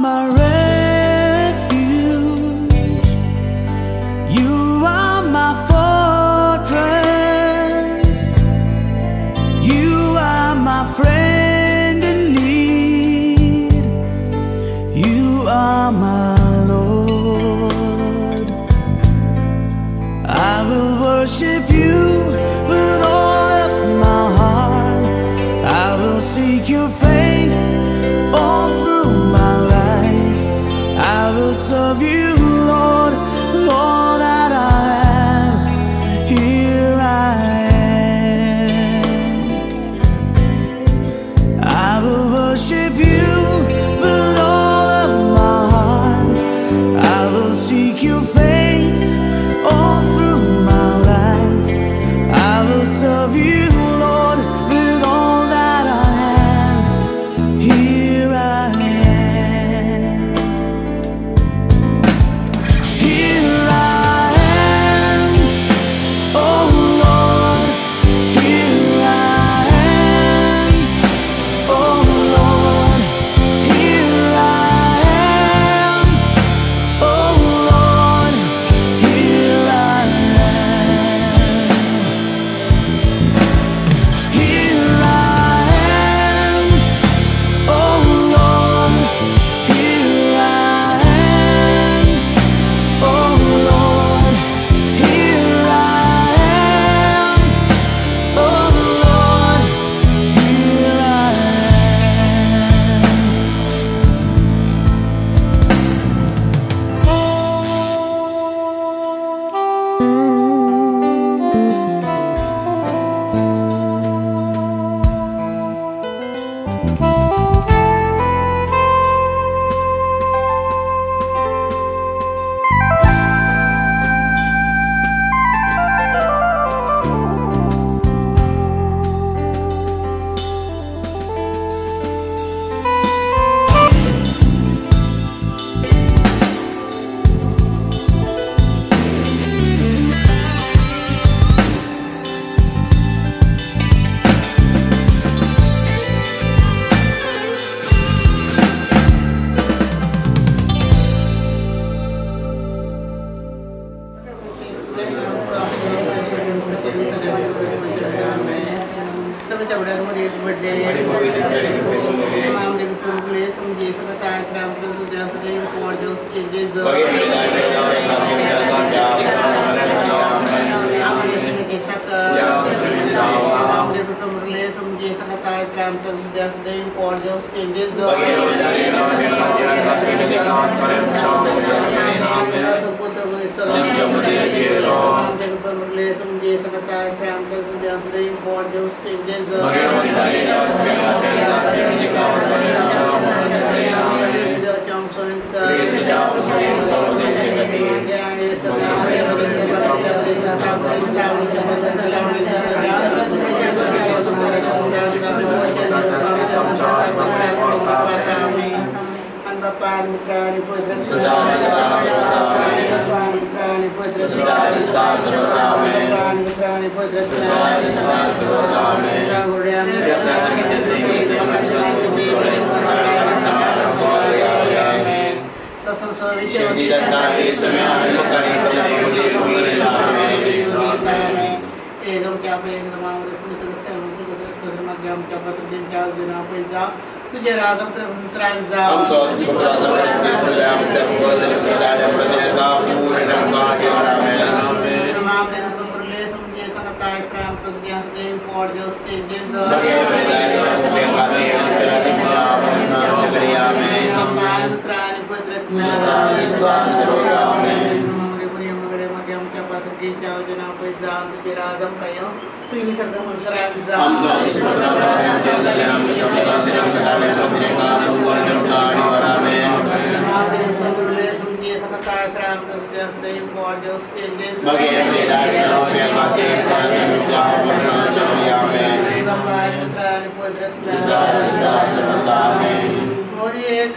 my refuge. You are my fortress. You are my friend in need. You are my Lord. I will worship you with all of my heart. I will seek your face all through my life. I will serve you, Lord, with all that I have. Here I am. I will worship you with all of my heart. I will seek your face all through my life. I will serve you, Lord, with all that I have. Here I am. Here I am, oh Lord. Here I am, oh Lord. Here I am, oh Lord. Here I am. Here I am, oh Lord. Here I am, oh Lord. Here I am, oh Lord. Here I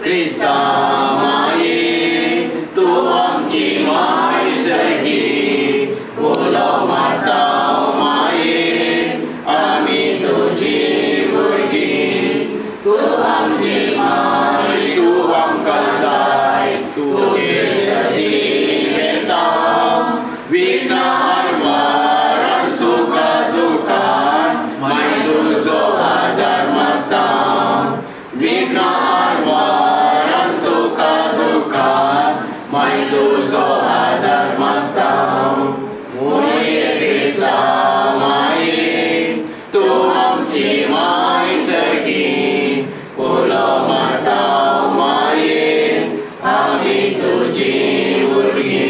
Krista mai tu am chi mai segi ulo matau mai ami tu ji burgi tu am chi mai tu am kalsa tuzo hadar matau muye Krista mai tu ham chi mai sagi ulo matau mai ami tuji urgi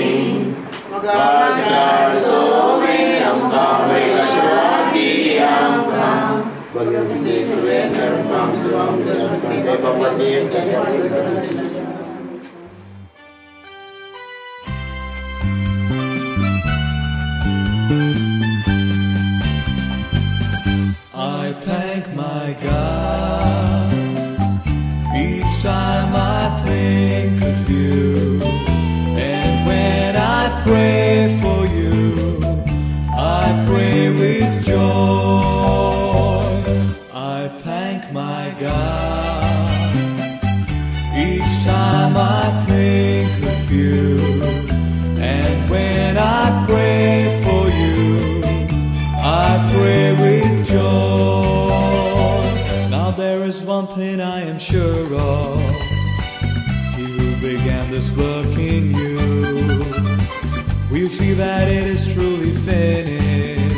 magar sowe amka veshwati amka bagi sekulen terpam tuam dan sebagai bapa cinta. I thank my God each time I think of you, and when I pray for you, I pray with joy. I thank my God each time I think of you, and when I pray for you, I pray with joy. Now there is one thing I am sure of, He who began this work in you will see that it is truly finished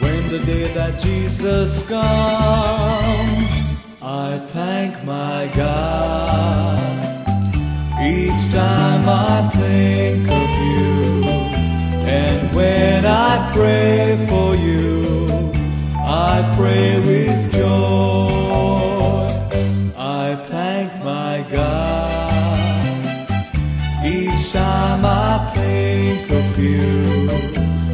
when the day that Jesus comes. I thank my God each time I think of you, and when I pray for you, I pray with joy. I thank my God each time I think of you,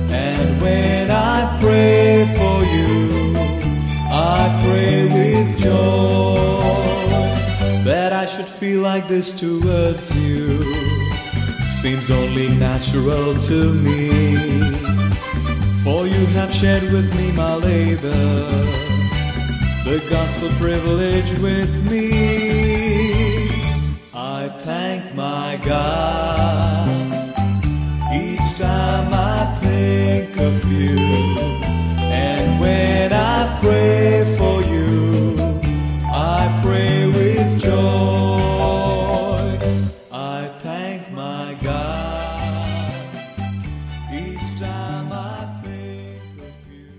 and when I pray for you, I pray with joy. That I should feel like this towards you seems only natural to me, for you have shared with me my labor, the gospel privilege with me. I thank my God each time I think of you, and when I pray for you, I pray with joy. I thank my God each time I think of you.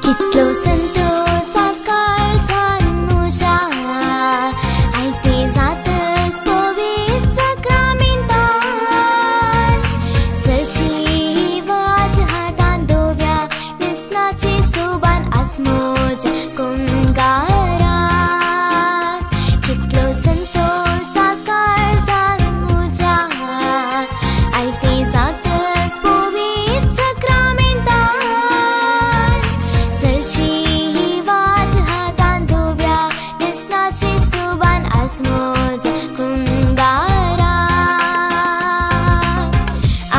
Kitlo santos askal san muja ai te zates povit sakramental sajivat hatan dovya nisnache suban asmoja kungarat kitlo santos askal san muja ai te zates povit sakramental Saljivat hatan duvya nisnache suban asmoja kungarat.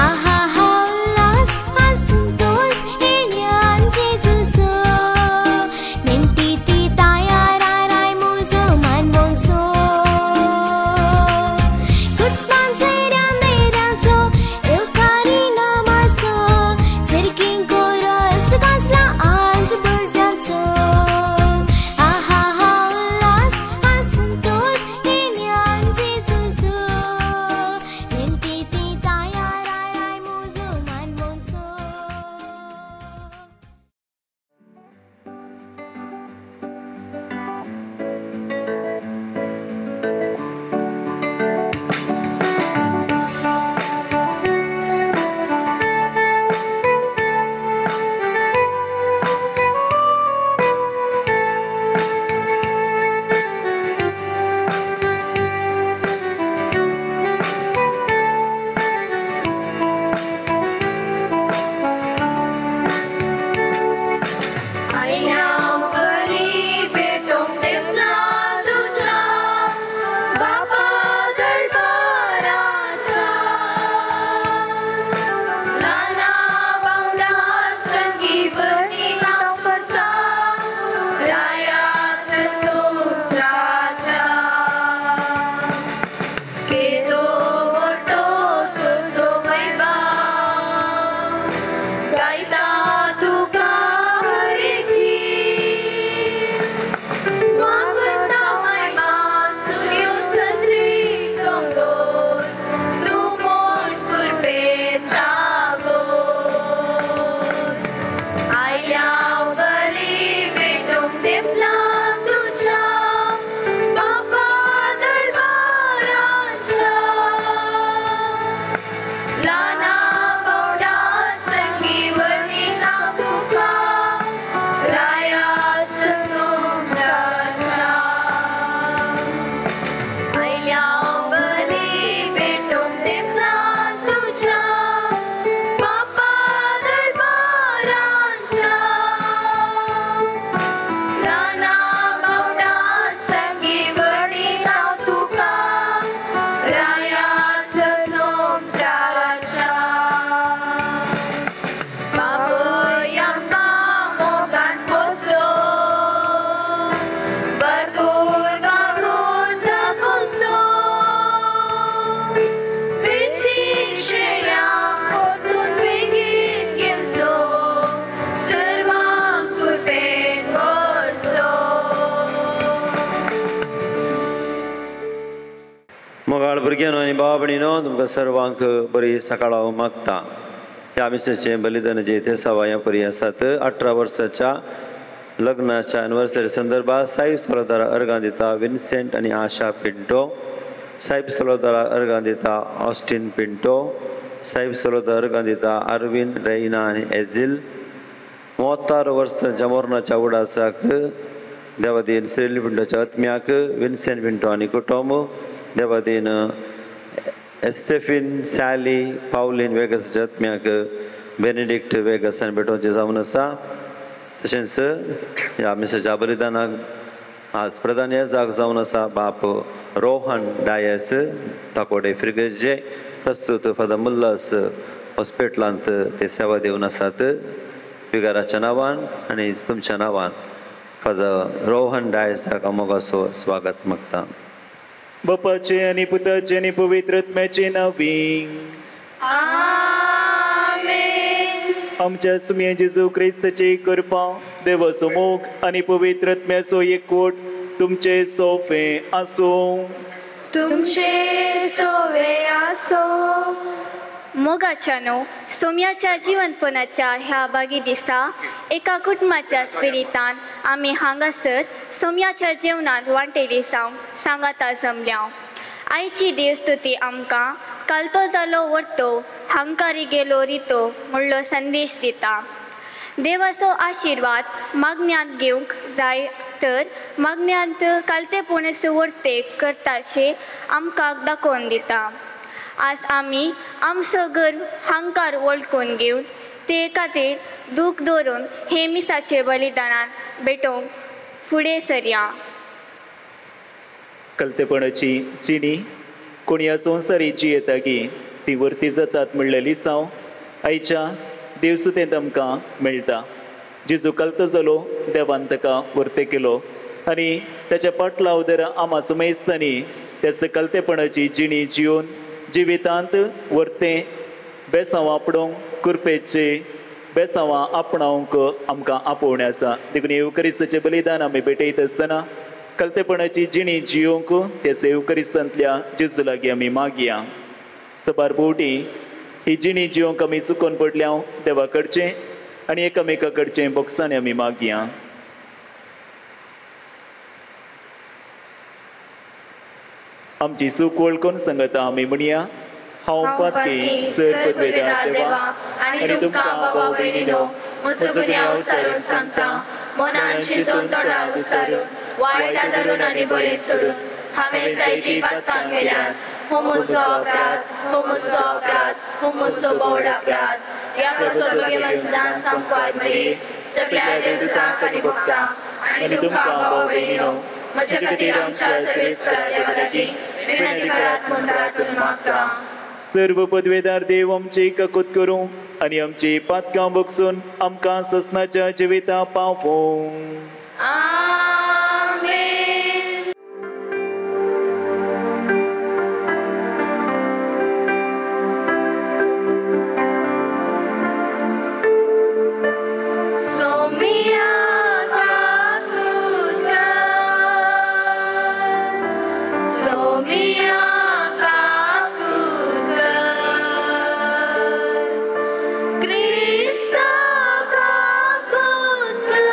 Aha haulas asuntos inyan Jesus भाव भयणीनो तुमकां सर्वांक बरी सकाळ हांव मागता. ह्या मिसेचें बलिदान जे ते सवाया परी आसात. 18 वर्साच्या लग्नाच्या एनिवर्सरी संदर्भात साहेब सलोदारा अर्गां दिता विन्सेंट आनी आशा पिंटो. साहेब सलोदारा अर्गां दिता ऑस्टिन पिंटो. साहेब सलोदारा अर्गां दिता अरविंद रैना आनी एझिल. 36 वर्सांच्या मोरणाच्या उडासाक देवादीन श्रेली पिंटोच्या आत्म्याक विन्सेंट पिंटो आनी कुटुंब. देवादीन एस्तेफिन सॅली पावलीन वेगसाच्या आत्म्याक बेनेडिक्ट वेगसान भेटोवचें जावन आसा. तशेंच ह्या मिसेच्या बलिदानाक आज प्रधान येजाक जावन आसा बाप रोहन डायस ताकोडे फ्रिगेजे. प्रस्तुत फादर मुल्लास हॉस्पिटलांत ते सेवा दिवन आसात. विगाराच्या नांवान आनी तुमच्या नांवान फादर रोहन डायसाक अमोगाचो स्वागत मागता. बापाचे आनी पुताचे आनी पवित्र आत्म्याचे नांवी. आमच्या सुमये जेजू क्रिस्ताचे कृपा देवाचो मोग आनी पवित्र आत्म्याचो एकवट तुमचे सोफे आसो. तुमचे सोवे आसो. मोगाच्या न्हू सोम्याच्या जिवंतपणाच्या ह्या बागी दिसा एका कुटुंबाच्या स्पिरितान आमी हांगासर सोम्याच्या जेवणात वांटेली सांगाता जमल्या. आयची देवस्तुती आमकां कालतो जालो वर्तो हांकारी गेलो रितो म्हणलो संदेश दिता. देवाचो आशिर्वाद मागण्यांत घेवंक जाय तर मागण्यांत कालतेपण सुवर्ते करताशे आमकां दाखोवन दिता. आज आमी आमचो गर्व हांकार वळखून घेवन ते खातीर दूख दवरून हे मिसाचे बलिदानान भेटोवंक फुडें सरया. कलतेपणाची चिनी कोण ह्या संवसारीची येता की ती वर्ती जातात म्हणलेली साव आयच्या देवसुतेंत आमकां मेळटा. जेजू कलतो जालो देवान ताका वर्ते केलो आनी ताच्या पाटलाव दर आमा सुमेस्तांनी त्याच कलतेपणाची जिणी जिवन जिवितांत वर्ते बेसांव आपणोवंक कुरपेचे बेसांवां आपणावंक आमकां आपोवणें आसा. देखून येवकरिस्ताचें बलिदान आमी भेटयत आसतना कलतेपणाची जिणी जियोवंक ते येवकरिस्तांतल्या जेजू लागीं आमी मागया. सबार भोवटी ही जिणी जियोवंक आमी सुकोवन पडल्या देवा कडचें आनी एकामेका कडचें बोक्सांनी आमी मागया. आमची सूख वळखून सांगता आमी म्हणया. हांव पातकी सर पदवेदार देवा आनी तुमकां भावा भयणीनो म्हजो गुन्यांव विचारून सांगता. मनान चिंतून तोंडार विचारून वायटा धरून आनी बरें सोडून हांवें जायतीं पातकां केल्यात. हो म्हजो अपराध, हो म्हजो अपराध, हो म्हजो बोड अपराध. ह्या प्रसोद बगे मजदान सांगपार मरे सगळ्या देवदूतांक आनी भक्तांक आनी तुमकां भावा भयणीनो म्हजे खातीर आमच्या सर्वेस्परा देवा लागीं विनंती करात म्हूण प्रार्थना मागता. सर्व पदवेदार देव आमची काकूत करूं आनी आमची पातकां बगसून आमकां ससनाच्या जिविता पावों. आमेन. सोमिया काकूत कर. सोमिया Krista kakutka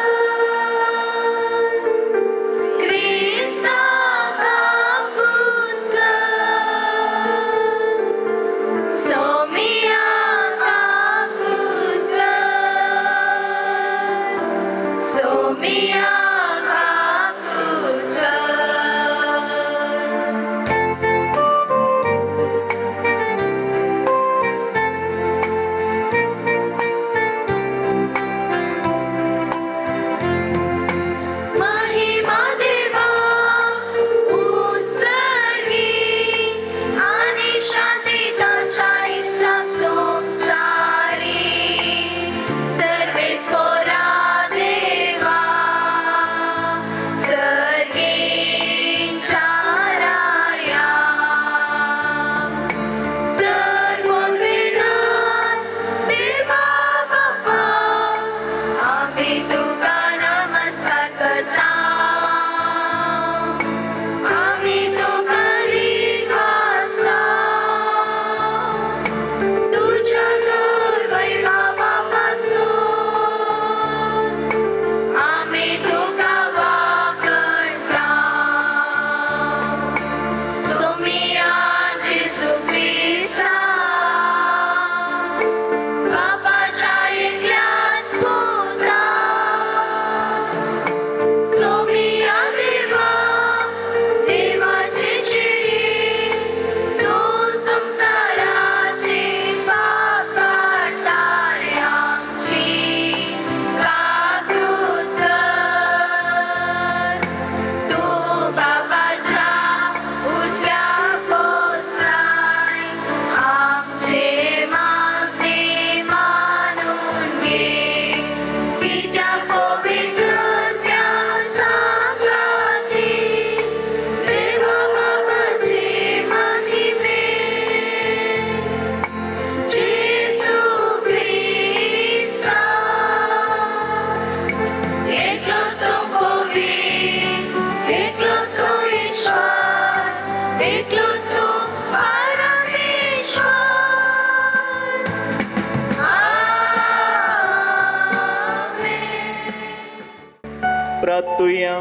प्रार्थुया.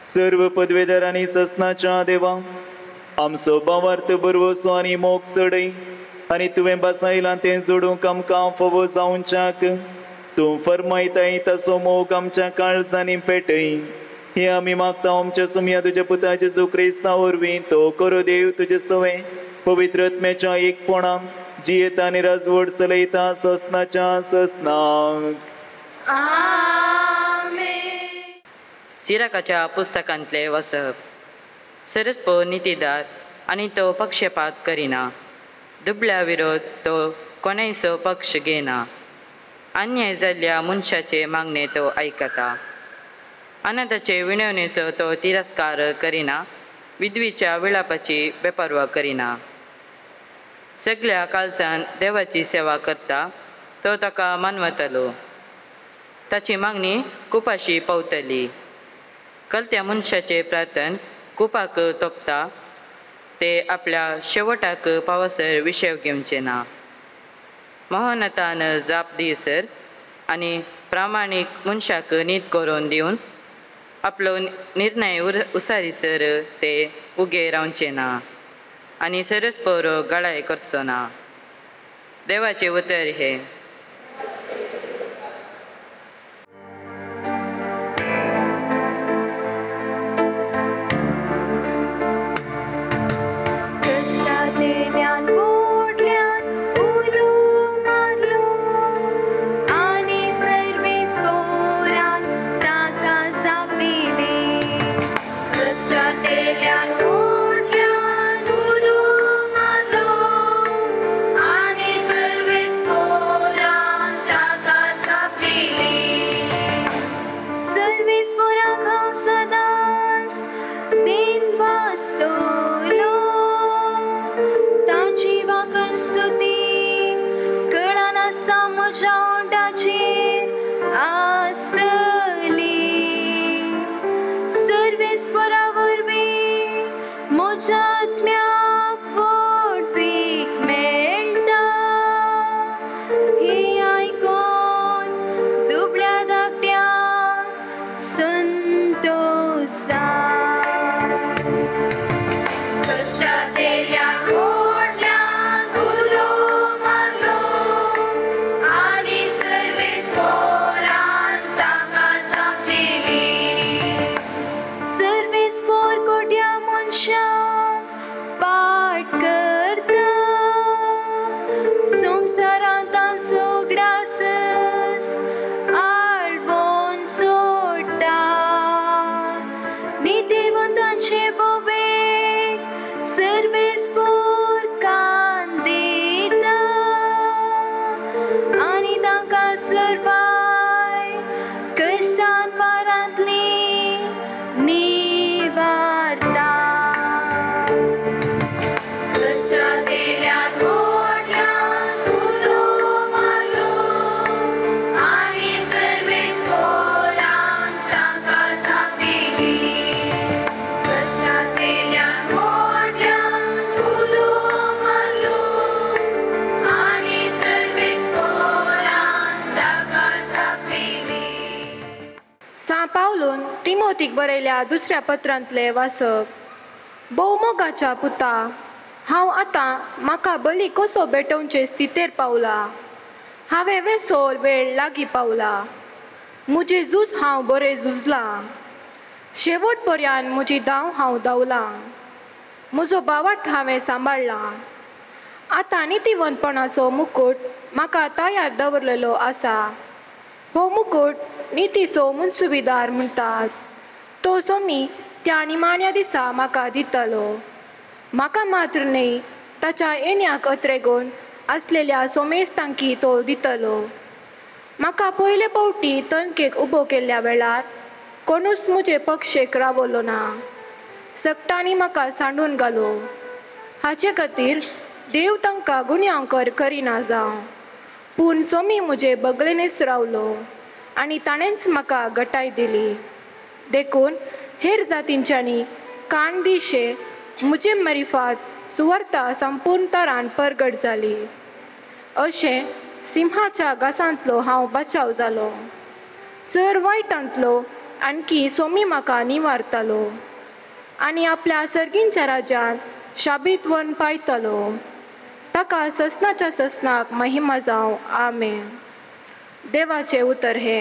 सर्व पदवेदार आनी ससनाच्या देवा, आमचो भावार्थ बरवसो आनी मोग चडय आनी तुवें बसायलां तें जोडूंक आमकां फोव जावच्याक तूं फरमायताय तसो मोग आमच्या काळजांनी पेटय. हे आमी मागता आमच्या सुमया तुज्या पुता जेजू क्रिस्ता वरवीं. तो करो देव तुजे सवे पवित्र आत्म्याच्या एकपणान जियेता आनी राजवट चलयता ससनाच्या ससनाक. सिराकाच्या पुस्तकांतले वचप. सरस्पो नितीदार आनी तो पक्षपात करिना. दुबळ्या विरोध तो कोणायचो पक्ष घेना. अन्याय जाल्ल्या मनशाचे मागणे तो आयकता. अनाथाचे विणवणेचो तो तिरस्कार करिना. विधवीच्या विलापाची बेपर्वा करिना. सगळ्या काळजान देवाची सेवा करता. तो ताका मानवतलो. ताची मागणी कुपाशी पावतली. कलत्या मनशाचे प्रार्थन कुपाक तोपता. ते आपल्या शेवटाक पावसर विशय घेवचे ना. मोहनतान जाप दिसर आनी प्रामाणीक मनशाक नीत करून दिवन आपलो निर्णय उसारीसर ते उगे रावचे ना आनी सरस्पोर गळाय करचो ना. देवाचे उतर हे. तिमोथीक बरयल्या दुसऱ्या पत्रांतले वाचप. भोवमोगाच्या पुता, हांव आतां म्हाका बली कसो भेटोवचे स्थितेर पावला. हांवें वेसोल वेळ लागीं पावला. म्हजें झूज हांव बरें झुजलां. शेवट पर्यान म्हजी धांव हांव धांवलां. म्हजो भावार्थ हांवें सांबाळ्ळां. आतां नितीवंतपणाचो मुकुट म्हाका तयार दवरलेलो आसा. हो मुकुट नितीचो मुनसुबेदार म्हणटात. तो सोमी त्या निमाण्या दिसा म्हाका दितलो. म्हाका मात्र न्ही, ताच्या येण्याक अत्रेगून आसलेल्या सोमेस्तांकी तो दितलो. म्हाका पयले फावटी तणकेक उबो केल्ल्या वेळार कोणूच म्हजे पक्षेक रावलो ना. सक्तांनी म्हाका सांडून घालो. हाचे खातीर देव तांकां गुन्यांवकार करिना जावं. पूण सोमी म्हजे बगलेनीच रावलो आनी ताणेंच म्हाका घटाय दिली. देखून हेर जातींच्यांनी कान दिशे म्हजे मरिफात सुवार्ता संपूर्ण तरान परगट जाली. अशें सिंहाच्या घासांतलो हांव बचाव जालो. सर वायटांतलो आणखी सोमी म्हाका निवारतालो आनी आपल्या सर्गींच्या राज्यात शाबीत वन पायतलो. ताका ससनाच्या ससनाक महिमा जावं. आमेन. देवाचे उतर हे.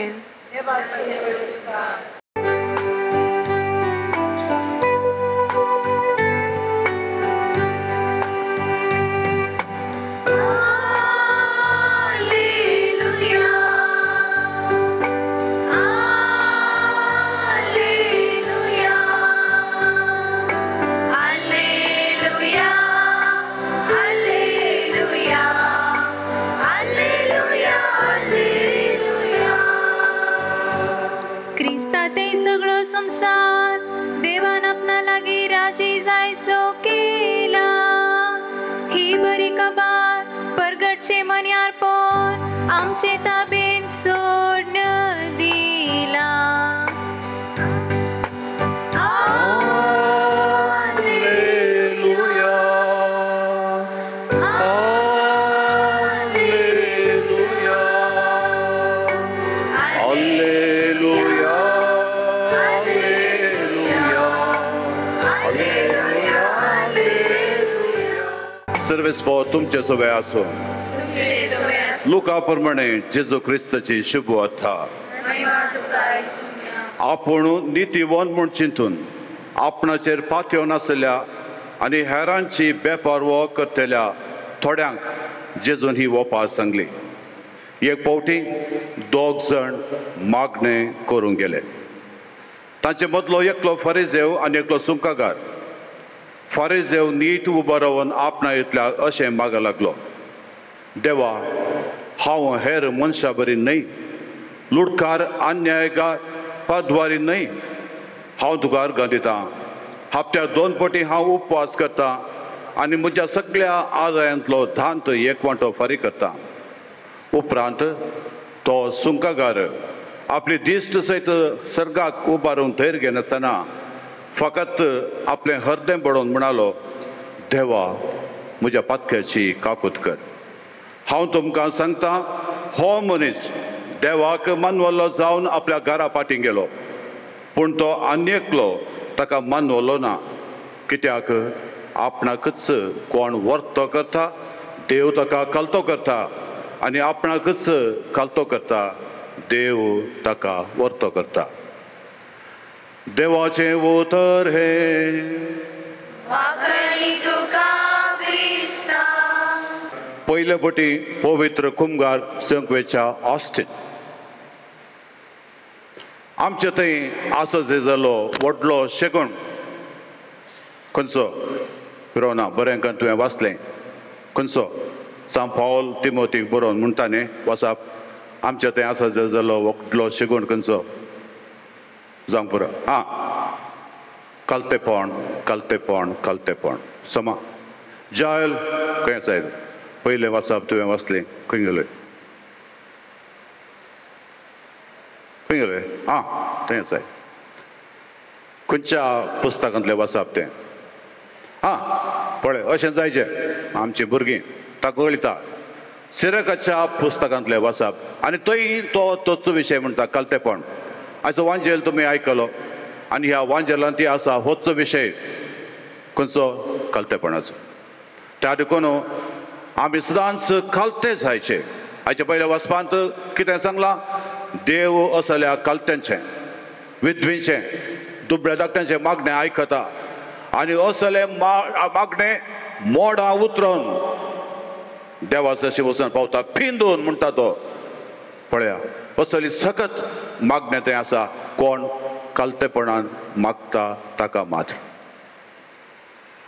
संसार देवान आपणा लागी राजी जायसो केला. ही बरी खबर परगटचे मन्यारपण आमचे ताबेन सोडन दिला. सर्वेस्पो तुमचे सोबे आसो. लुका प्रमाणे जेजू क्रिस्ताची शुभ वार्ता. आपूण नितीवन म्हूण चिंतून आपणाचेर पातयो नासल्या आनी हेरांची बेपारवो करतल्या थोड्यांक जेजून ही वोपा सांगली. एक पावटी 2 जण मागणे करूंक गेले. तांचे मदलो एकलो फरिजेव आनी एकलो सुंकागार. फरिजेव नीट उबो रावन आपणा इतल्या अशें माग लागलो, देवा, हांव हेर मनशां बरी न्हय, लुडकार अन्यायकार पदवारी न्हय. हांव तुका अर्गां दितां. हप्त्याक 2 फावटी हांव उपवास करतां आनी म्हज्या सगळ्या आदायांतलो 10th एक वांटो फारीक करतां. उपरांत तो सुंकागार आपली दिश्ट सयत सर्गाक उबारून थंयर घेनासतना फकत आपलें हृदय बडोवन म्हणालो, देवा, म्हज्या पातक्याची काकूत कर. हांव तुमकां सांगतां, हो मनीस देवाक मानवलो जावन आपल्या घरा पाटी गेलो, पूण तो आनी एकलो ताका मानवलो ना. कित्याक आपणाकच कोण वर्तो करता, देव ताका कलतो करता, आनी आपणाकच कलतो करता, देव ताका वर्तो करता. देवाचे उतर हे. पयले फावटी पवित्र कुमगार संकवेच्या ऑस्टीन. आमचे थंय आसो जालो व्हडलो शेगूण खंयचो फिरोना बरें करून तुवें वाचलें खंयचो सान पावल तिमोथीक बरोवन म्हणटा न्ही वचप. आमचे थंय आसो जालो व्हडलो शेगूण खंयचो जावंक पुरो. कलतेपण कलतेपण कलतेपण समा जायल खंय आसाय पयलें वाचप तुवें वाचलें खंय गेलोय खंय गेलोय थंय आसाय खंयच्या पुस्तकांतलें वाचप तें पळय अशें जायचें आमचीं भुरगीं ताका कळटा सिरकाच्या पुस्तकांतलें वाचप आनी थंय तोच विशय म्हणटा कलतेपण. आयचो वांजेल तुमी आयकलो आनी ह्या वांजेलांत ती आसा होच विशय खंयचो कलतेपणाचो. त्या देखून आमी सदांच कलते जायचे. हाचे पयल्या वचपांत कितें सांगलां, देव असल्या कलत्यांचें विद्वीचें दुबळ्या धाकट्यांचें मागणें आयकता आनी असले मागणें मोडा उतरोवन देवाचें वचून पावता फिंदून म्हणटा तो. पळया असली सखत मागणें तें आसा कोण कलतेपणान मागता ताका मात्र.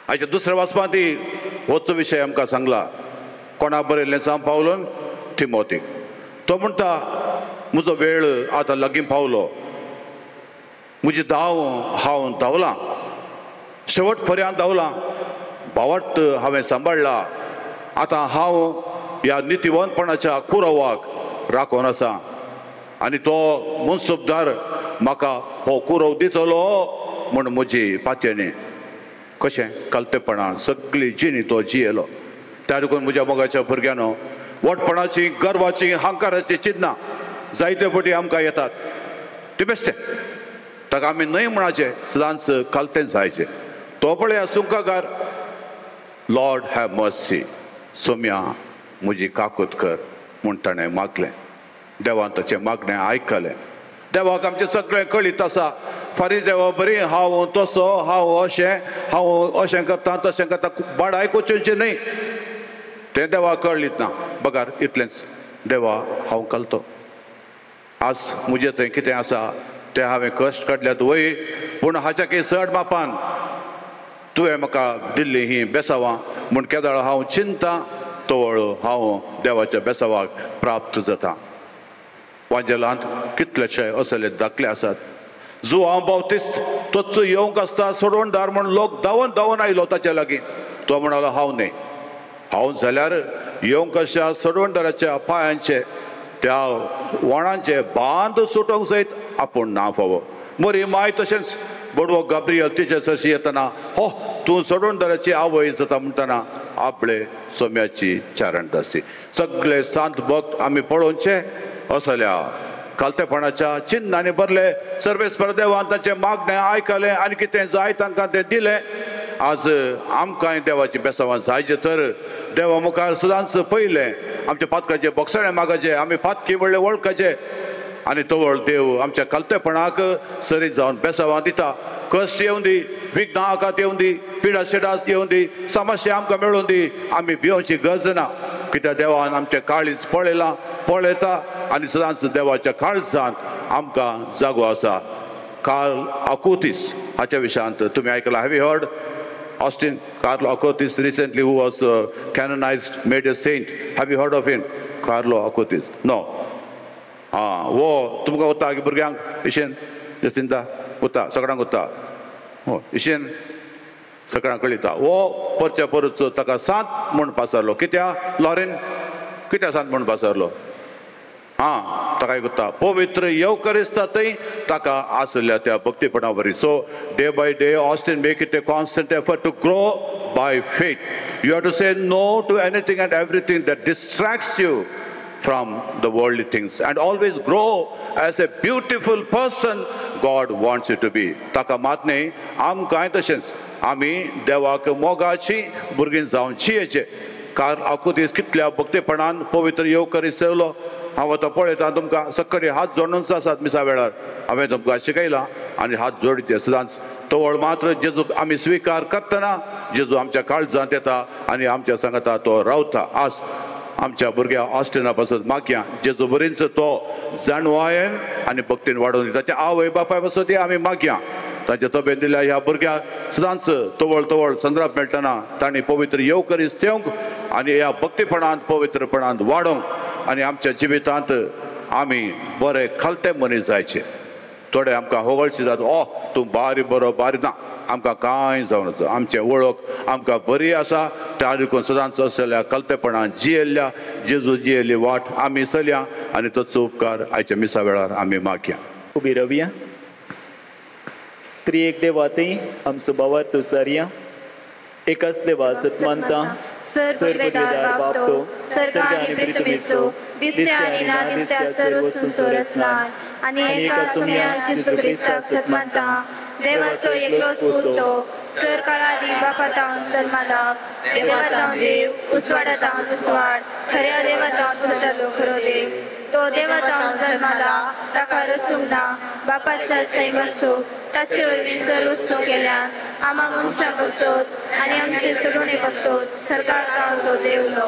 हाचे दुसऱ्या वाचपांत होच विशय आमकां सांगला कोणाक बरयल्लें सान पावलोन तिमोथीक. तो म्हणटा म्हजो वेळ आतां लागीं पावलो, म्हजी धांव हांव धांवलां, शेवट पर्यंत धांवलां, भावार्थ हांवें सांबाळ्ळा. आतां हांव ह्या नितीवंतपणाच्या कुरवाक राखून आसा आनी तो मनसुबदार म्हाका हो कुरव दितलो म्हूण म्हजी पातयेनी. कशें कलतेपणान सगळी जिणी तो जियेलो. त्या देखून म्हज्या मोगाच्या भुरग्यानो वटपणाची गर्वाची हांकाराची चिन्नां जायते फावटी आमकां येतात ते बेश्टे ताका आमी न्हय म्हणाचे सदांच कलतें जायचे तो पळया सुंकागार लॉर्ड हॅव मर्सी सोम्या म्हजी काकूत कर म्हूण ताणें मागलें देवान ताचें मागणें आयकलें देवाक आमचें सगळें कळीत आसा फारीजेवा बरी हांव तसो हांव अशें करता तशें करता बाड आयकुचें न्हय तें देवाक कळीत ना बगार इतलेंच देवा हांव कलतो आज म्हजें थंय कितें आसा तें हांवें कश्ट काडल्यात वय पूण हाच्या की चड मापान तुवें म्हाका दिल्लीं हीं बेसावां म्हूण केदाळ हांव चिंतां तवळ हांव देवाच्या बेसावाक प्राप्त जाता वांजेलांत कितलेशे असले दाखले आसात जो हांव बावतिस्त तोच येवंक आसता सोडवणदार म्हूण लोक धांवन आयलो ताच्या लागीं तो म्हणालो हांव न्हय हांव जाल्यार येवंक आसा सोडवणदाराच्या पांयांचे त्या वणांचे बांद सुटोंक सयत आपूण ना फावो मोरी माय तशेंच बडवो गाब्रियल तिचे सशी येतना हो तूं सोडवणदाराची आवय जाता म्हणटना आपले सोम्याची चारण दासी सगळे सांत भक्त आमी पळोवचे असल्या कालतेपणाच्या चिन्हांनी भरले सर्वेस्पर देवान तांचे मागणें आयकलें आनी कितें जाय तांकां तें दिलें आज आमकांय देवाची बेसावां जायचे तर देवा मुखार सदांच पयलें आमच्या पातकाचे बोगसाणें मागचे आमी पातकी म्हणलें वळखचे आनी तवळ देव आमच्या कलतेपणाक सरी जावन बेसावां दिता कश्ट येवं दी विघ्नां आकात येवं दी पिडा शेडास येवं दी समस्या आमकां मेळोवन दी आमी भिवची गरज ना कित्याक देवान आमचें काळीज पळयता आनी सदांच देवाच्या काळजांत आमकां जागो आसा कार्ल अकुतीस हाच्या विशयांत तुमी आयकलां have you heard Austin Carlo Acutis recently who was canonized made a saint have you heard of him Carlo Acutis no वो तुमकां उरता भुरग्यांक इशेन जसिंता उरता सगळ्यांक उरता हो इशेन सगळ्यांक कळिता वो परच्या परच ताका सांत म्हूण पासरलो कित्या लॉरेन कित्या सांत म्हूण पासरलो ताका उरता पवित्र येवकरिस्तांतय ताका आसल्या त्या भक्तीपणा वरी so day by day Austin make it a constant effort to grow by faith you have to say no to anything and everything that distracts you from the worldly things and always grow as a beautiful person God wants you to be taka matne am kai tashens ami devak mogachi burgin जावन चियेचे car आकुतीस कितल्या भक्तीपणान पवित्र येवकरी सेवलो हांव आतां पळयता तुमकां सक्कडी हात जोडूनच आसात मिसा वेळार हांवें तुमकां शिकयलां आनी हात जोडचे सदांच तवळ मात्र जेजूक आमी स्विकार करतना जेजू आमच्या काळजांत येता आनी आमच्या सांगाता तो रावता आज आमच्या भुरग्या ऑस्टिना पासून मागया जेजू बरींच तो जाणवायेन आनी भक्तीन वाडोवन ताच्या आवय बापाय पासून ती आमी मागया ताच्या तब्येत दिल्या ह्या भुरग्याक सदांच तवळ संद्राप मेळटना तांणी पवित्र येवकरी सेवंक आनी ह्या भक्तीपणांत पवित्रपणांत वाडोवंक आनी आमच्या जिवितांत आमी बरे खालते मनीस जायचे थोडे आमकां होगळचे जाता तूं बारी बरो बारी ना आमकां कांय जावन वचो आमचें वळख आमकां बरी आसा त्या देखून सदांच असल्या कलतेपणान जियेल्ल्या जेजू जियेल्ली वाट आमी चलया आनी तोचो उपकार आयच्या मिसा वेळार आमी मागया उबी रावया त्रिएक देवातय आमचो बावर तूं सारया एकाच देवा सत्मानता सर्ववेदार बापतो सर्ग आनी पृथ्वीचो दिसत्या आनी ना दिसत्या सर्व वस्तू सोरसनान आनी एका सुम्या जेजू क्रिस्ताक सत्मानता देवाचो एकलोच पुतो सर काळादी बापातावन सल्माला देवातावन देव उसवाडातावन उसवाड खऱ्या देवातावन ससलो खरो देव तो देवातावन सल्माला ताका रसूंक ना बापाच्या सैमासो ताचे वरवीं सर्व वस्तू केल्यान आमा मनशाक बसोत आनी आमचे सोडवणे बसोत सरकार तावन तो देवलो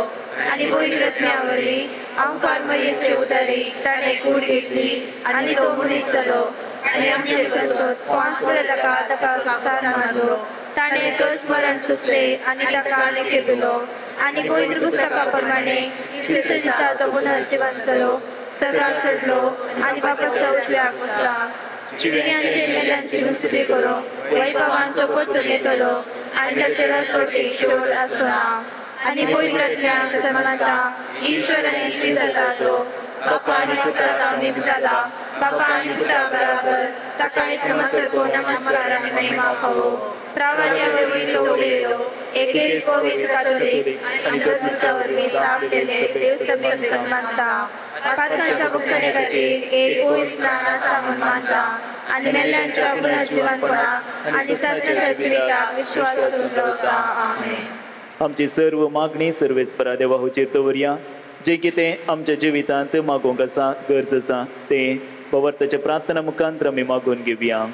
आनी पवित्रत्म्या वरवीं अवकार मयेचे उदारी ताणें कूड घेतली आनी तो मनीस जालो आनी आमचे बसोत पांच वरां ताका सार मारलो ताणें कस मरण सुचले आनी ताका लेखे दिलो आनी पवित्र पुस्तका प्रमाणे तिसऱ्या दिसा तो पुनर्जीवन जालो सगळा चडलो आनी बापाच्या उजव्याक बसला जिव्यांचे मेल्यांची मुक्ती करूंक वैभवान तो परतून येतलो आनी ताचे राजवटी शेवट आसना आनी पवित्रत्म्याक सन्मानता ईश्वर आनी श्रीदत्ता तो बापा आनी पुताक नीप जाला बापा आनी पुता बराबर ताकाय समस्त नमस्कार आनी महिमा फावो प्रावाद्या वरवीं तो उलयलो एकेच पवित्र कातोलीक आनी अद्भुता वरवीं स्थापलेले देव सभेक सन्मानता पातकांच्या भुकसणे खातीर एक पवित्र स्नान आसा म्हूण मानता आनी मेल्ल्यांच्या पुनर्जिवनपणाक आनी सासण्याच्या जिविताक विश्वास करून रावता आमेन। आमची सर्व मागणी सर्वेस्परा देवा हुचेर दवरया। जे कितें आमच्या जिवितांत मागूंक आसा गरज आसा तें पवर्ताच्या प्रार्थना मुखांतर आमी मागून घेवया।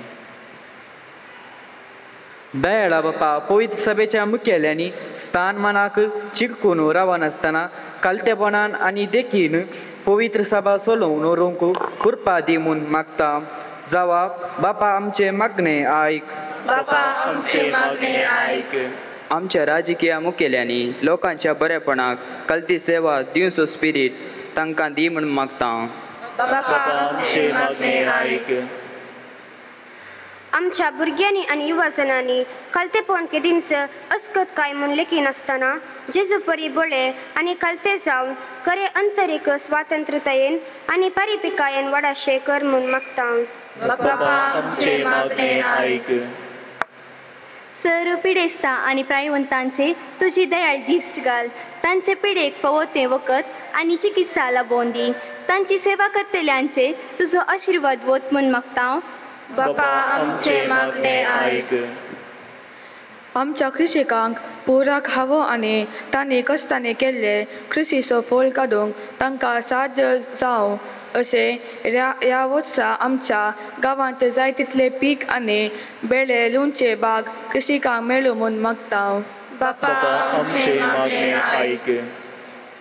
दयाळा बापा, पवित्र सभेच्या मुखेल्यांनी स्थानमानाक चिकून रावनासतना कालतेपणान आनी देखीन पवित्र सभा चलोवन व्हरूंक कृपा दी म्हूण मागता। जावा बापा आमचे मागणे आयक। बापा आमचे मागणे आयक। आमच्या राजकीय मुखेल्यांनी लोकांच्या बरेपणाक कल्ती सेवा दिवचो स्पिरीट तांकां दी म्हूण मागता। बापा आमचे मागणे आयक। आमच्या भुरग्यांनी आणि युवाजनांनी कलतेपण केदींच अस्कत काय म्हूण लेखी नासतना जेजू परी बळे आनी कलते जावन खरे अंतरीक स्वातंत्र्यतायेन आनी परिपिकायेन वडाशे कर म्हूण मागता। बापा आमचे मागणे आयक। सर्व पिडेस्ता आनी प्रायवंतांचे तुजी दयाळ दिश्ट घाल। तांचे पिडेक फावो तें वखद आनी चिकित्सा लाबोवन दी। तांची सेवा करतल्यांचे तुजो आशिर्वाद वत म्हूण मागता। बापा आमचे मागणे आयक। आमच्या कृषिकांक पुराक हावो आनी तांणी कश्टांनी केल्ले कृषीचो फोल काडूंक तांकां साध्य जावं अशें ह्या वर्सा आमच्या गांवांत जाय तितले पीक आनी बेळे लुंचे बाग कृषिकांक मेळूं म्हूण मागता। बापा आमचे मागणे आयक।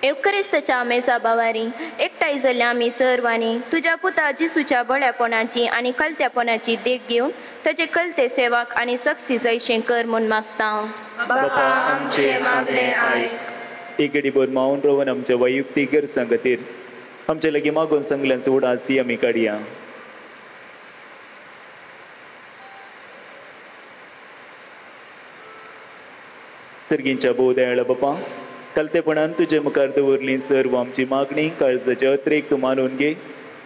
एवकरिस्ताच्या मेजा बावारी एकठांय जाल्ल्या आमी सर्वांनी तुज्या पुता जिसूच्या बळ्यापणाची आनी कलत्यापणाची देख घेवन ताचे कलते सेवाक आनी सक्सी जायशें कर म्हूण मागता। बापा आमचे मागणे आयक। एक घडीभर मावून रावन आमच्या वैयक्तीक गरजां खातीर आमचे लागीं मागून सांगल्यांचो उडासी आमी काडया। सर्गींच्या भोव दयाळ बापा, कलतेपणान तुजे मुखार दवरली सर्व आमची मागणी काळजाच्या अत्रेक तूं मानून घे।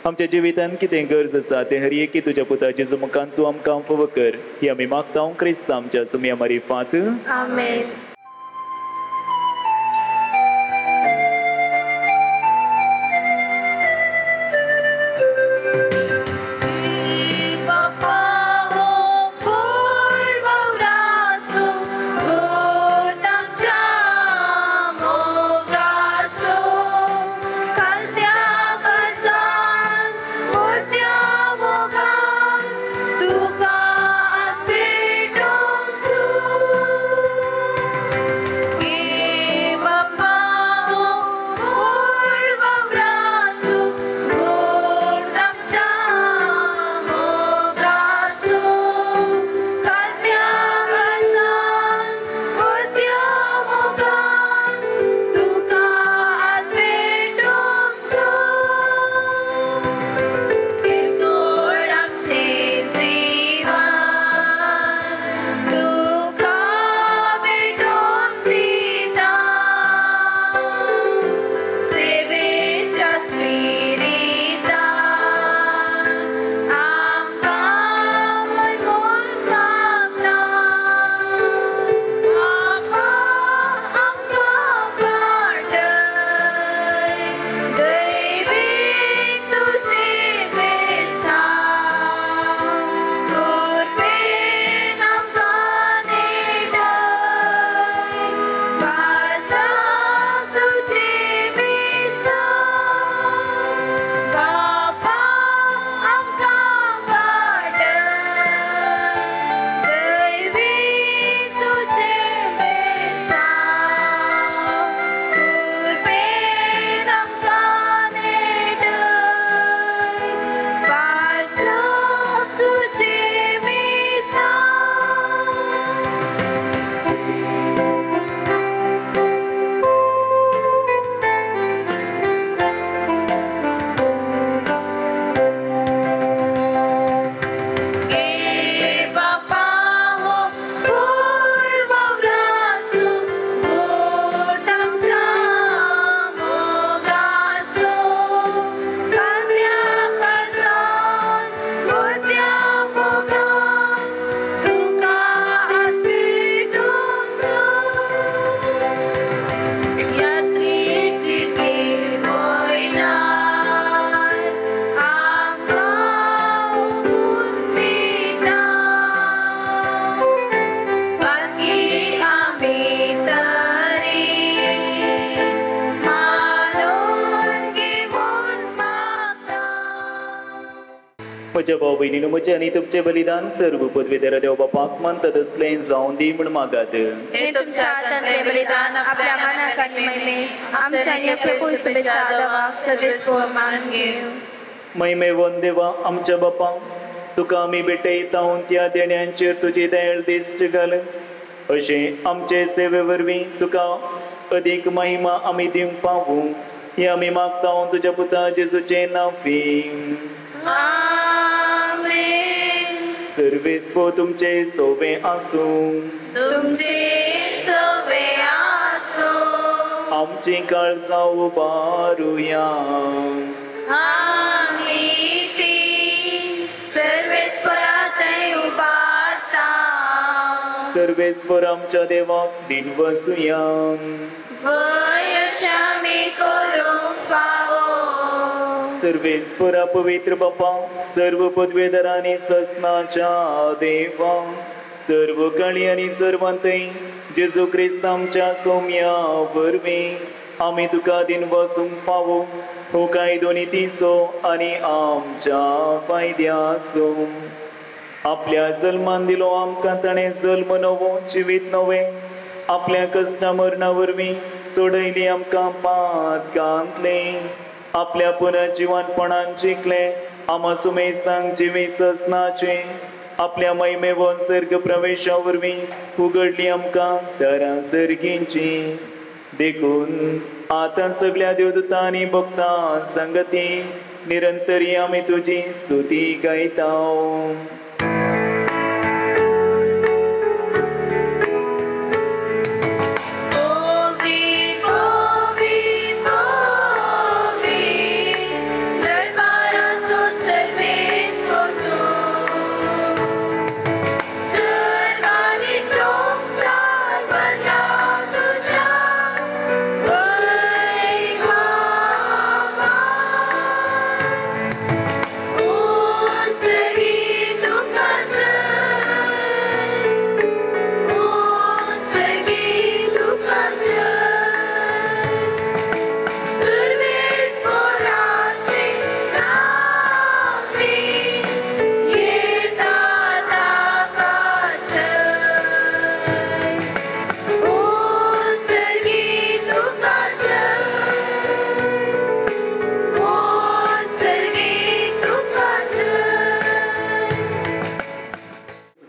आमच्या जिवितांत कितें गरज आसा तें हर एकी तुज्या पुता जेजू मुखार तूं आमकां फावो कर ही आमी मागता क्रिस्त आमच्या सुमया मारिफात आमेन। म्हज्या भाव भयणीनो म्हजें आनी तुमचें बलिदान सर्व पदवेदारा देव बापाक मानता तसलें जावं दी म्हण मागात. हे तुमच्या हातांतले बलिदान आपल्या मनाक आनी मैमेक आमच्या आनी आपल्या पुराय सभेच्या आदाराक सर्वेस्वर मानून घेव. मैमेवन देवा आमच्या बापा तुका आमी भेटयता त्या देण्यांचेर तुजी दयाळ दिश्ट घाल. अशें आमचे सेवे वरवीं तुका अदीक महिमा आमी दिवंक पावूं हे आमी मागता तुज्या पुता जेजूचें नांवीं. आमेन. सर्वेस्पो तुमचे सोबे आसूं. तुमचे सोबे आसूं. आमची काळजां उबारुया. आमी ती सर्वेस्परांतय उबारता. सर्वेस्पर आमच्या देवाक दिन वसूया. वयश आमी करूंक फावो. सर्वेस्परा पवित्र बापा सर्व पदवेदारांनी ससनाच्या देवा सर्व काळी आनी सर्वांतय जेजू क्रिस्त आमच्या सौम्या वरवीं आमी तुका दिन वसूंक फावो हो कायदो नितीचो आनी आमच्या फायद्याचो. आपल्या जल्मान दिलो आमकां ताणें जल्म नवो जिवीत नवें आपल्या कश्टा मरणा वरवीं सोडयली आमकां पात घातलें. आपल्या पुनर्जीवनपणान जिखले आमा सुमेस्तांक जिवी ससनाचे. आपल्या मैमेवन सर्ग प्रवेशा वरवीं उगडली आमकां दारां सर्गींची. देखून आतां सगळ्या देवदूतां आनी भक्तां संगती निरंतरी आमी तुजी स्तुती गायता.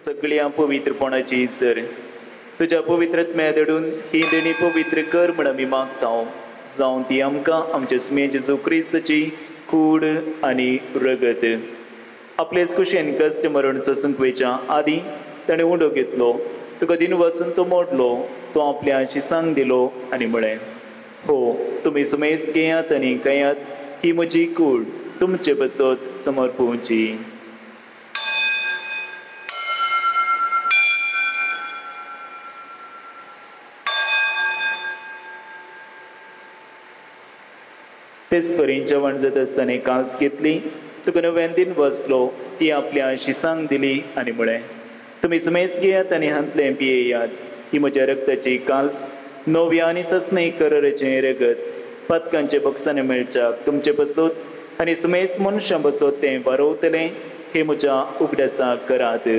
सगळ्या पवित्रपणाची सर तुझ्या पवित्रत्म्या दडून ही देणी पवित्र कर म्हण आमी मागता. जावं ती आमकां आमच्या सुमे जेजू क्रिस्ताची कूड आनी रगत. आपलेच कुशेन कश्ट मरण सोसूंक वेच्या आदी ताणें उंडो घेतलो तुका दिन वचून तो मोडलो तो आपल्या शिसांक दिलो आनी म्हळें हो तुमी सुमेस्त घेयात आनी कयात ही म्हजी कूड तुमचे बसत समर्पूची. तेच परीन जेवण जात आसतना काल्स घेतली तुका नव्यान दिन बसलो ती आपल्या शिसांक दिली आनी म्हळें तुमी सुमेस घेयात आनी हांतलें पियेयात ही म्हज्या रक्ताची काल्स नव्या आनी सस्ने करचें रगत पदकांचे बक्षांनी मेळच्याक तुमचे बसत आनी सुमेस मनशां बसत तें वारोवतलें हे म्हज्या उगडासाक करात.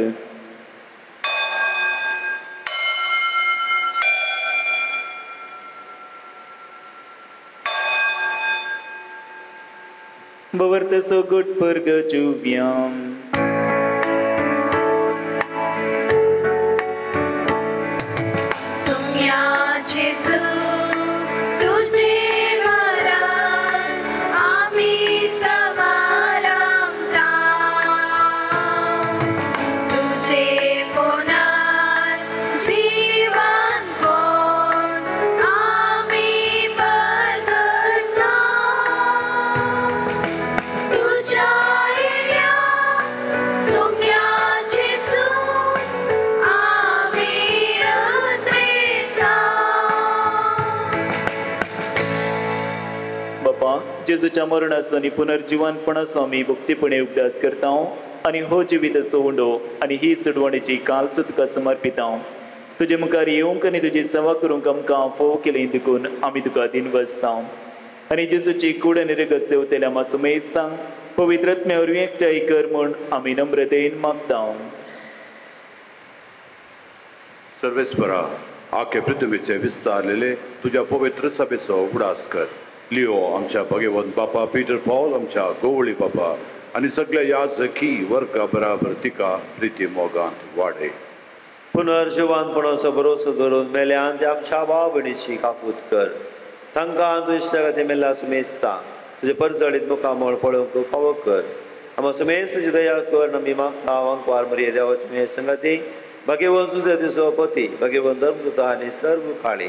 Bawarta so good purga juvyam. Sumya Jesu tujhe maran ami samaramta. Tujhe punar jeevan pon ami bargarta. जेजूच्या मरणाचो आनी पुनर्जीवनपणाचो आमी भक्तीपणे उपदास करता आनी हो जिविताचो उंडो आनी ही सडवणेची काल्स तुका समर्पिता. तुजे मुखार येवंक आनी तुजी सेवा करूंक आमकां फोव केलें देखून आमी तुका दिन वचता. आनी जेजूची कूड आनी रगत सेवतल्या आमा सुमेस्तांक पवित्रत्म्यावर एकच्याही कर म्हूण आमी नम्रतेन मागता. सर्वेस्परा आखे पृथ्वीचे विस्तारलेले तुझ्या पवित्र सभेचो उगडास कर. लिओ आमच्या भगवंत बापा, पीटर पॉल आमच्या गोवळी बापा आणि सगळ्या याजकी वर्गा बराबर तिका प्रिती मोगांत वाडय. पुनर्जीवानपणाचो भरोसो धरून मेल्यान ते आमच्या भाव भयणीची काकूत कर. तांकां तुज्या खातीर मेला सुमेस्ता तुजे परजळीत मुखामळ पळोवंक फावो कर. आमकां सुमेस्ताची दया कर. आमी मागता वांकवार मरिये देवाची संगती भगवंत तुझे दिसो पती भगवंत धर्मदूता आनी सर्व काळी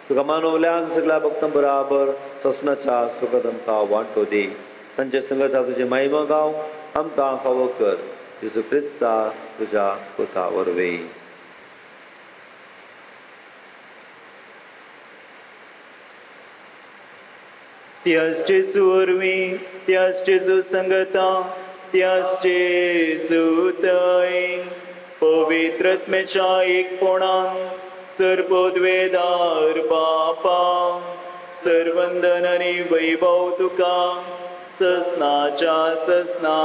तुका मानवल्यान सगळ्या भक्तां बराबर ससनाच्या सुखात आमकां वांटो दी. तांचे संगता तुजी महिमा गाव आमकां फावो कर. जेजू क्रिस्ता तुज्या पुता वरवीं. त्याच जेजू वरवीं, त्याच जेजू संगता, त्याच जेजू थंय पवित्रत्म्याच्या एकपणान सर्पोद्वेदार बापा सर्वंदन आनी वैभव तुका ससनाच्या ससना.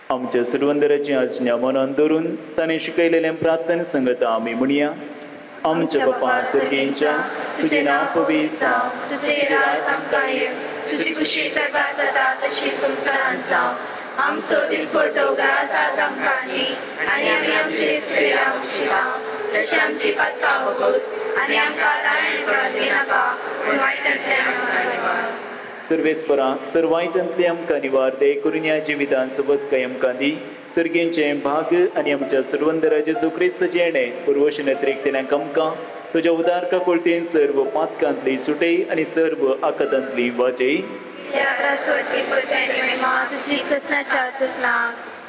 आमच्या सर्वंदराची आज्ञा मनान धरून ताणें शिकयलेलें प्रार्थना संगता आमी म्हणया. आमच्या बापा सर्गेंच्या तुझे नाव पवित्र जावं, तुझे राज आमकां येवं, तुझी खुशी सगळ्यात जाता तशी संवसारांत जावं. आमचो दिसपडतो ग्रास आज आमकां दी आनी आमी आमचे सुबेराक शिकाव तशी आमची पातकां वगोस आनी आमकां ताणें पडोवंक दिनाका पूण वायटांतल्यान आमकां निवार. सर्वेस्परा सर्वायटांतले आमकां निवार दे करून ह्या जिवितांत सबसकाय आमकां दी. सर्गेंचे भाग आनी आमच्या सर्वंदरा जेजू क्रिस्ताचे येणे पुर्वशनत्रेक आमकां तुज्या उदारका कोळतेन सर्व पातकांतली सुटय आनी सर्व आकातांतली वाजय.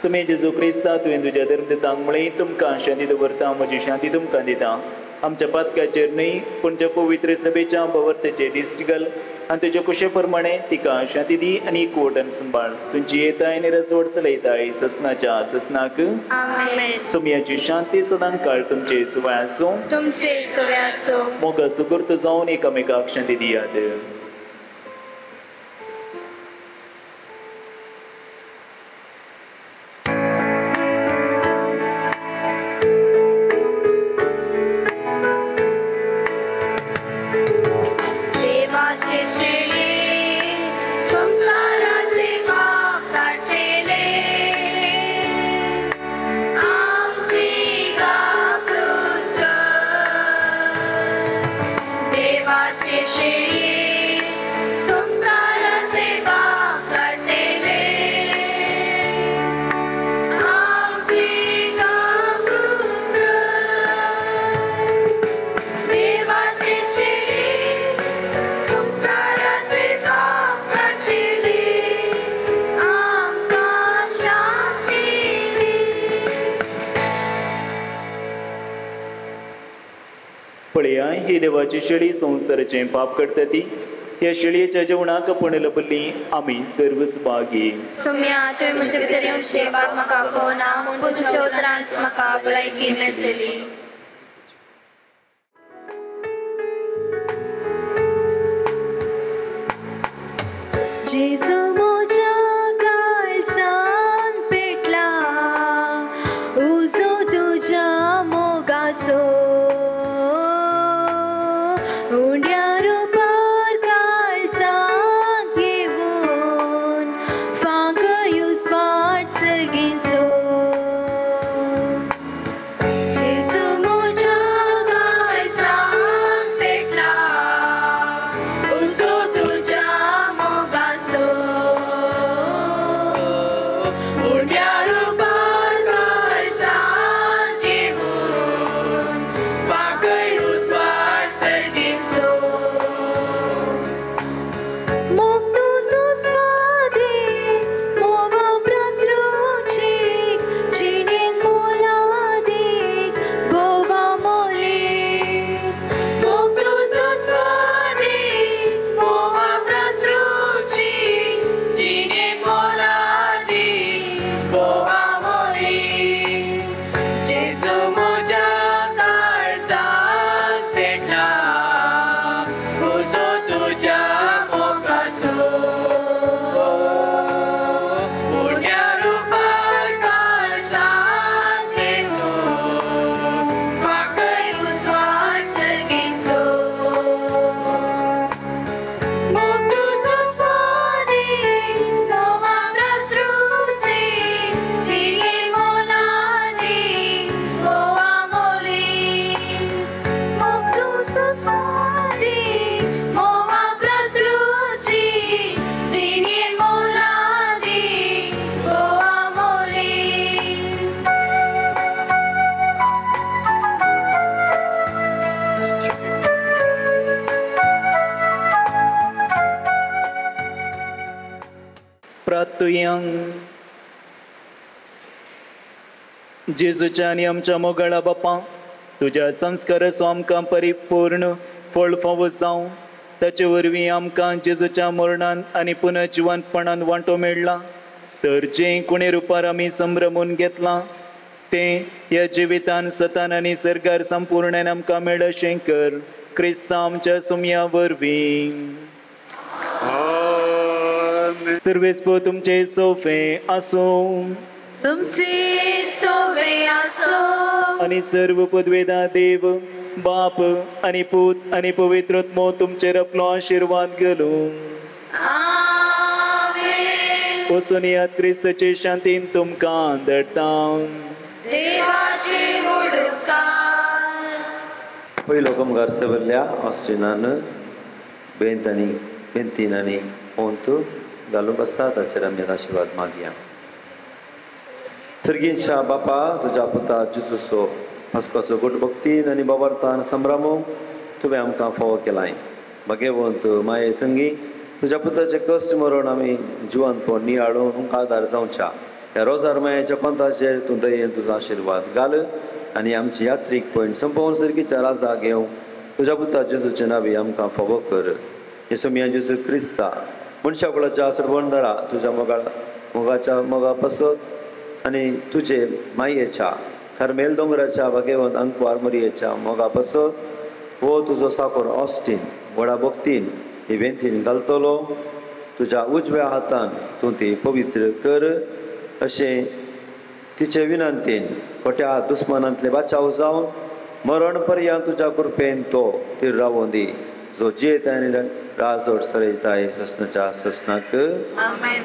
सुमे जेजू क्रिस्ता तुवें तुज्या धर्मदतांक म्हळें तुमकां शांती दवरता म्हजी शांती तुमकां दिता. आमच्या पातकाचेर न्हय पूण त्या पवित्र सभेच्या भवर्तेचे दिश्ट घाल आनी तुज्या कुशे प्रमाणे तिका शांती दी आनी एकवटान सांबाळ. तुमची येताय आनी रसवड चलयताय ससनाच्या ससनाक. सुमयाची शांती सदां काळ तुमचे सुवाळ आसूं. मोगा सुगुर्त जावन एकामेकाक शांती दियात. पळया ही देवाची शेळी संसाराचे पाप करता ती. ह्या शेळयेच्या जेवणाक आपण लपल्ली आमी सर्व सुभागी. सुम्या तुवें म्हजे भितर येवन शेपाक म्हाका फोना म्हूण तुज्या उतरांत म्हाका भलायकी मेळटली. जेजू मोच्या काळजांत पेटला उजो तुज्या मोगाचो. उंड्या रुपार काळजांत येवून फांकयूस वाट सर्गेचो. जेजू मोच्या काळजांत पेटला उजो तुज्या मोगाचो. प्रार्थुयांक. जेजूच्या आनी आमच्या मोगाळा बापा, तुज्या संस्काराचो आमकां परिपूर्ण फळ फावो जावं, ताचे वरवीं आमकां जेजूच्या मरणान आनी पुनर्जिवंतपणान वांटो मेळ्ळा. तर जें कोणे रुपार आमी संभ्रमून घेतलां तें ह्या जिवितान सतान आनी सर्गार संपूर्णान आमकां मेळ अशें कर. क्रिस्ता आमच्या सुमया वरवीं. सर्वेस्प तुमचे सोफे आसूं, तुमचे सोवे आसो आणि सर्व पदवेदा देव बाप आणि पूत आणि पवित्रत्मो तुमचेर आपलो आशीर्वाद घालूं. वचून यात क्रिस्ताचे शांतीन तुमकां धाडटा. देवाचे मुडुकार. पयलो कामगार सवरल्या ऑस्ट्रिनान बेंतीन आनी पोंत घालून बसता. ताचेर आमी आशीर्वाद मागया. सर्गींच्या बापा, तुज्या पुता जेजूचो हस्काचो गुट भक्तीन आनी बाबार्थान संभ्रमो तुवें आमकां फावो केलाय. भगवंत माये संगी, तुज्या पुताचे कश्ट मरण आमी जिवंतपण नियाळून तुमकां आदार जावच्या. ह्या रोजार मायाच्या पंथाचेर तूं दयेन तुजो आशीर्वाद घाल आनी आमची यात्रीक पयण संपोवन सर्गीच्या राजा घेवं. तुज्या पुता जेजूचे नांवी आमकां फावो कर. येसुमिया जेजू क्रिस्ता मनशा कुळाच्या सरबंदरा तुज्या मोगाच्या मोगा पसत आनी तुजे मायेच्या कार्मेल दोंगराच्या भगवंत अंकवार मरियेच्या मोगा पसत हो तुजो साकोर ऑस्टीन व्हडा भक्तीन ही बेंतीन घालतलो. तुज्या उजव्या हातान तूं ती पवित्र कर अशें तिचे विनंतीन खोट्या दुस्मनांतले बचाव जावन मरण पर्यंत तुज्या कृपेन तो ती रावों दी, जो जियेता आनी राजोड सरयताय ससनाच्या ससनाक. आमेन.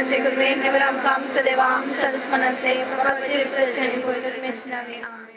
Siguramente verám kam co devám, se dosmanante, propasy, protože nebojte, neměčnavý. Amen.